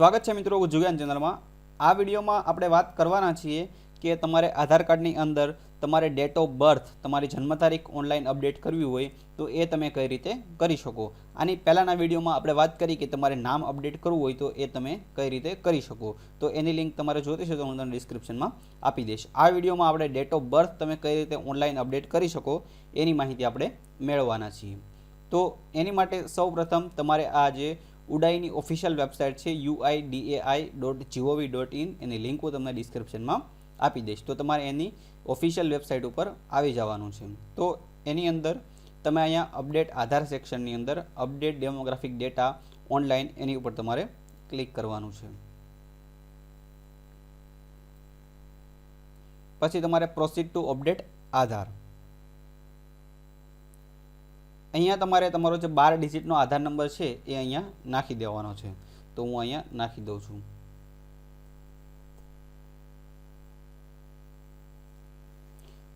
સ્વાગત છે મિત્રો ઉજ્જુગાન ચેનલમાં। આ વિડીયોમાં આપણે વાત કરવાના છીએ કે તમારે આધાર કાર્ડની અંદર તમારે ડેટ ઓફ બર્થ તમારી જન્મ તારીખ ઓનલાઈન અપડેટ કરવી હોય તો એ તમે કઈ રીતે કરી શકો। આની પહેલાંના વિડીયોમાં આપણે વાત કરી કે તમારે નામ અપડેટ કરવું હોય તો એ તમે કઈ રીતે કરી શકો। તો એની લિંક તમારે જોતી છે તો હું તમને ડિસ્ક્રિપ્શનમાં આપી દઈશ। આ વિડીયોમાં આપણે ડેટ ઓફ બર્થ તમે કઈ રીતે ઓનલાઈન અપડેટ કરી શકો એની માહિતી આપણે મેળવવાના છીએ। તો એની માટે સૌપ્રથમ તમારે આ જે ઉડાઈની ઓફિશિયલ વેબસાઇટ છે uidai.gov.in એની લિંક હું તમને ડિસ્ક્રિપ્શનમાં આપી દઈશ। તો તમારે એની ઓફિશિયલ વેબસાઇટ ઉપર આવી જવાનું છે। તો એની અંદર તમે અહીંયા અપડેટ આધાર સેક્શનની અંદર અપડેટ ડેમોગ્રાફિક ડેટા ઓનલાઈન એની ઉપર તમારે ક્લિક કરવાનું છે। પછી તમારે પ્રોસીડ ટુ અપડેટ આધાર, અહીંયા તમારે તમારો જે 12 ડિજિટનો આધાર નંબર છે એ અહીંયા નાખી દેવાનો છે। તો હું અહીંયા નાખી દઉં છું।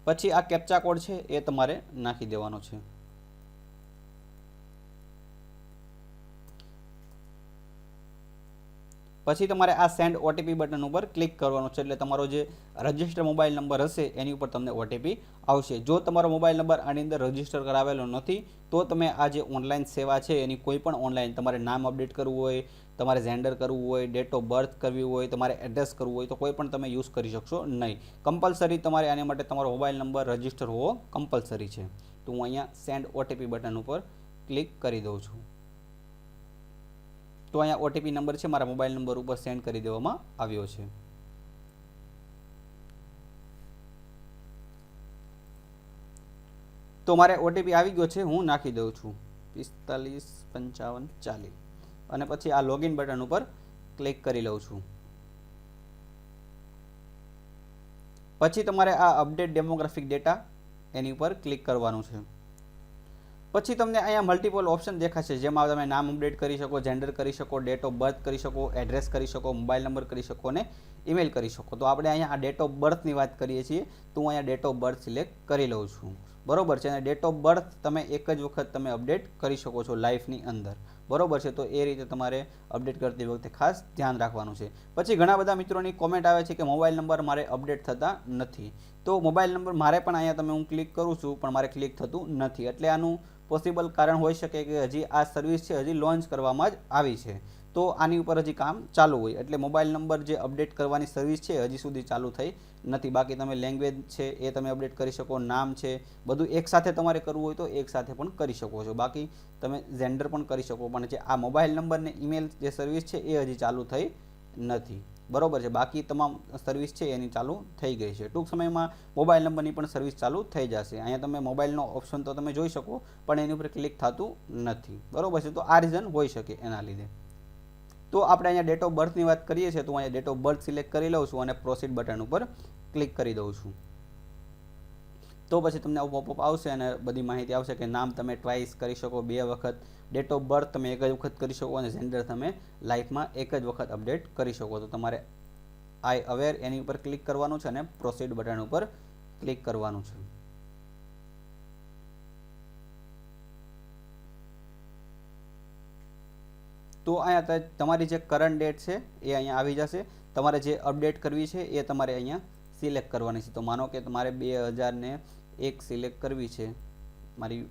પછી આ કેપ્ચા કોડ છે એ તમારે નાખી દેવાનો છે। પછી તમારે આ સેન્ડ ઓટીપી બટન ઉપર ક્લિક કરવાનું છે, એટલે તમારો જે રજિસ્ટર મોબાઈલ નંબર હશે એની ઉપર તમને ઓટીપી આવશે। જો તમારો મોબાઈલ નંબર આની અંદર રજિસ્ટર કરાવેલો નથી તો તમે આ જે ઓનલાઈન સેવા છે એની કોઈ પણ ઓનલાઈન તમારે નામ અપડેટ કરવું હોય, તમારે જેન્ડર કરવું હોય, ડેટ ઓફ બર્થ કરવી હોય, તમારે એડ્રેસ કરવું હોય તો કોઈ પણ તમે યુઝ કરી શકશો નહીં। કમ્પલસરી તમારે આની માટે તમારો મોબાઈલ નંબર રજિસ્ટર હોવો કમ્પલસરી છે। તો હું અહીંયા સેન્ડ ઓટીપી બટન ઉપર ક્લિક કરી દઉં છું। તો અહીંયા ઓટીપી નંબર છે મારા મોબાઈલ નંબર ઉપર સેન્ડ કરી દેવામાં આવ્યો છે। તો મારે ઓટીપી આવી ગયો છે, હું નાખી દઉં છું 455540 અને પછી આ લોગિન બટન ઉપર ક્લિક કરી લઉં છું। પછી તમારે આ અપડેટ ડેમોગ્રાફિક ડેટા એની ઉપર ક્લિક કરવાનું છે। પછી તમને અહીંયા મલ્ટિપલ ઓપ્શન દેખાશે, જેમાં તમે નામ અપડેટ કરી શકો, જેન્ડર કરી શકો, ડેટ ઓફ બર્થ કરી શકો, એડ્રેસ કરી શકો, મોબાઈલ નંબર કરી શકો અને ઈમેલ કરી શકો। તો આપણે અહીંયા આ ડેટ ઓફ બર્થની વાત કરીએ છીએ તો હું અહીંયા ડેટ ઓફ બર્થ સિલેક્ટ કરી લઉં છું, બરોબર છે। અને ડેટ ઓફ બર્થ તમે એક જ વખત તમે અપડેટ કરી શકો છો લાઈફની અંદર, બરોબર છે। તો એ રીતે તમારે અપડેટ કરતી વખતે ખાસ ધ્યાન રાખવાનું છે। પછી ઘણા બધા મિત્રોની કોમેન્ટ આવે છે કે મોબાઈલ નંબર મારે અપડેટ થતા નથી। તો મોબાઈલ નંબર મારે પણ અહીંયા તમે હું ક્લિક કરું છું પણ મારે ક્લિક થતું નથી, એટલે આનું પોસિબલ કારણ હોઈ શકે કે હજી આ સર્વિસ છે હજી લોન્ચ કરવામાં જ આવી છે, તો આની ઉપર હજી કામ ચાલુ હોય, એટલે મોબાઈલ નંબર જે અપડેટ કરવાની સર્વિસ છે હજી સુધી ચાલુ થઈ નથી। બાકી તમે લેંગ્વેજ છે એ તમે અપડેટ કરી શકો, નામ છે બધું એકસાથે તમારે કરવું હોય તો એકસાથે પણ કરી શકો છો, બાકી તમે જેન્ડર પણ કરી શકો, પણ જે આ મોબાઈલ નંબર ને ઈમેલ જે સર્વિસ છે એ હજી ચાલુ થઈ નથી, બરોબર છે। બાકી તમામ સર્વિસ છે એની ચાલુ થઈ ગઈ છે, ટૂંક સમયમાં મોબાઈલ નંબરની પણ સર્વિસ ચાલુ થઈ જશે। અહીંયા તમે મોબાઈલનો ઓપ્શન તો તમે જોઈ શકો પણ એની ઉપર ક્લિક થતું નથી, બરોબર છે। તો આ રીઝન હોઈ શકે એના લીધે। તો આપણે અહીંયા ડેટ ઓફ બર્થની વાત કરીએ છીએ તો અહીંયા ડેટ ઓફ બર્થ સિલેક્ટ કરી લઉં છું અને પ્રોસીડ બટન ઉપર ક્લિક કરી દઉં છું। તો પછી તમને આવું પોપઅપ આવશે અને બધી માહિતી આવશે કે નામ તમે ટ્વાઇસ કરી શકો, 2 વખત, ડેટ ઓફ બર્થ તમે એક જ વખત કરી શકો અને જેન્ડર તમે લાઈફમાં એક જ વખત અપડેટ કરી શકો। તો તમારે આઈ અવેર એની ઉપર ક્લિક કરવાનું છે અને પ્રોસીડ બટન ઉપર ક્લિક કરવાનું છે। તો અહીંયા તમારી જે કરંટ ડેટ છે એ અહીંયા આવી જશે, તમારે જે અપડેટ કરવી છે એ તમારે અહીંયા સિલેક્ટ કરવાની છે। તો માનો કે તમારે 2001 સિલેક્ટ કરવી છે મારી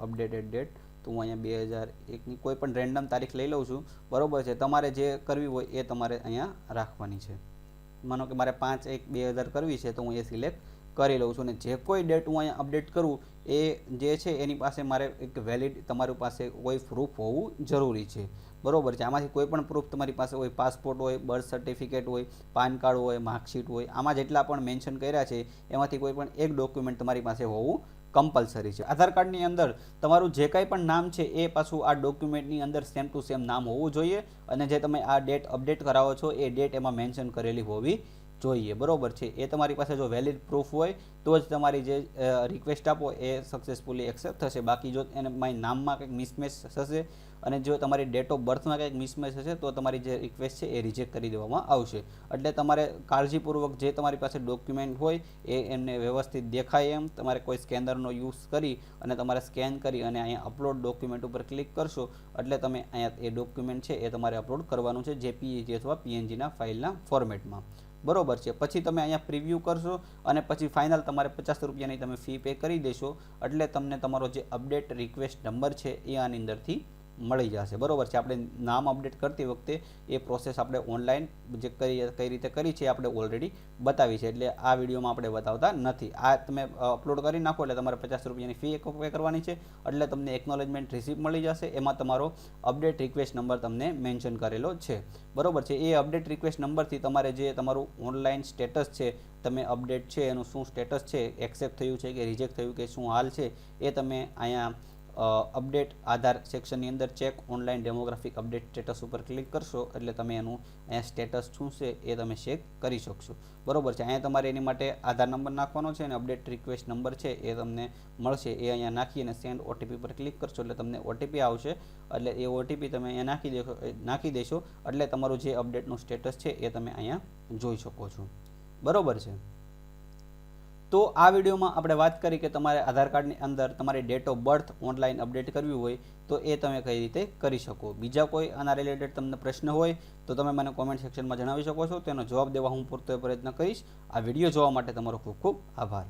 અપડેટેડ ડેટ, તો હું અહીંયા 2001ની કોઈ પણ રેન્ડમ તારીખ લઈ લઉં છું, બરોબર છે। તમારે જે કરવી હોય એ તમારે અહીંયા રાખવાની છે। માનો કે મારે 5/1/2000 કરવી છે તો હું એ સિલેક્ટ કરી લઉં છું, અને જે કોઈ ડેટ હું અહીંયા અપડેટ કરું એ જે છે એની પાસે મારે એક વેલિડ તમારી પાસે કોઈ પ્રૂફ હોવું જરૂરી છે, બરોબર છે। આમાંથી કોઈ પણ પ્રૂફ તમારી પાસે હોય, પાસપોર્ટ હોય, બર્થ સર્ટિફિકેટ હોય, પાન કાર્ડ હોય, માર્કશીટ હોય, આમાં જેટલા પણ મેન્શન કર્યા છે એમાંથી કોઈ પણ એક ડોક્યુમેન્ટ તમારી પાસે હોવું કમ્પલસરી છે। આધાર કાર્ડની અંદર તમારું જે કંઈ પણ નામ છે એ પાછું આ ડોક્યુમેન્ટની અંદર સેમ ટુ સેમ નામ હોવું જોઈએ, અને જે તમે આ ડેટ અપડેટ કરાવો છો એ ડેટ એમાં મેન્શન કરેલી હોવી જોઈએ, બરોબર છે। એ તમારી પાસે જો વેલિડ પ્રૂફ હોય તો જ તમારી જે રિક્વેસ્ટ આપો એ સક્સેસફુલી એક્સેપ્ટ થશે, બાકી જો એને નામમાં કંઈક મિસમેચ થશે અને જો તમારી ડેટ ઓફ બર્થમાં કંઈક મિસમેચ હશે તો તમારી જે રિક્વેસ્ટ છે એ રિજેક્ટ કરી દેવામાં આવશે. એટલે તમારે કાળજીપૂર્વક જે તમારી પાસે ડોક્યુમેન્ટ હોય એમને વ્યવસ્થિત દેખાય એમ તમારે કોઈ સ્કેનરનો યુઝ કરી અને તમારે સ્કેન કરી અને અહીંયા અપલોડ ડોક્યુમેન્ટ ઉપર ક્લિક કરશો એટલે તમે અહીંયા એ ડોક્યુમેન્ટ છે એ તમારે અપલોડ કરવાનું છે જેપીઈજી અથવા પીએનજીના ફાઇલના ફોર્મેટમાં. બરોબર છે. પછી તમે અહીંયા પ્રિવ્યૂ કરશો અને પછી ફાઇનલ તમારે 50 રૂપિયાની તમે ફી પે કરી દેશો એટલે તમને તમારો જે અપડેટ રિક્વેસ્ટ નંબર છે એ આની અંદરથી મળી જશે. બરોબર છે. આપણે નામ અપડેટ કરતી વખતે એ પ્રોસેસ આપણે ઓનલાઈન જે કઈ રીતે કરી છે આપણે ઓલરેડી બતાવી છે, એટલે આ વિડીયોમાં આપણે બતાવતા નથી. આ તમે અપલોડ કરી નાખો એટલે તમારે 50 રૂપિયાની ફી પે કરવાની છે એટલે તમને એકનોલેજમેન્ટ રિસીપ્ટ મળી જશે. એમાં તમારો અપડેટ રિક્વેસ્ટ નંબર તમને મેન્શન કરેલો છે. બરોબર છે. એ અપડેટ રિક્વેસ્ટ નંબરથી તમારે જે તમારું ઓનલાઈન સ્ટેટસ છે, તમે અપડેટ છે એનું શું સ્ટેટસ છે, એક્સેપ્ટ થયું છે કે રિજેક્ટ થયું કે શું હાલ છે એ તમે અહીંયા અપડેટ આધાર સેક્શનની અંદર check online demographic update status ઉપર ક્લિક કરશો એટલે તમે એનું અહીંયા સ્ટેટસ શું છે એ તમે ચેક કરી શકશો. બરોબર છે. અહીંયા તમારે એની માટે આધાર નંબર નાખવાનો છે અને અપડેટ રિક્વેસ્ટ નંબર છે એ તમને મળશે. એ અહીંયા નાખી અને સેન્ડ ઓટીપી પર ક્લિક કરશો એટલે તમને ઓટીપી આવશે. એટલે એ ઓટીપી તમે અહીંયા નાખી દેશો એટલે તમારું જે અપડેટનું સ્ટેટસ છે એ તમે અહીંયા જોઈ શકો છો. બરોબર છે. તો આ વિડીયોમાં આપણે વાત કરી કે તમારે આધાર કાર્ડની અંદર તમારી date of birth online update કરવી હોય તો એ તમે કઈ રીતે કરી શકો. બીજા કોઈ આના રિલેટેડ તમને પ્રશ્ન હોય તો તમે મને કોમેન્ટ સેક્શનમાં જણાવી શકો છો. તેનો જવાબ દેવા હું પૂરતો પ્રયત્ન કરીશ. આ વિડીયો જોવા માટે તમારો ખૂબ ખૂબ આભાર.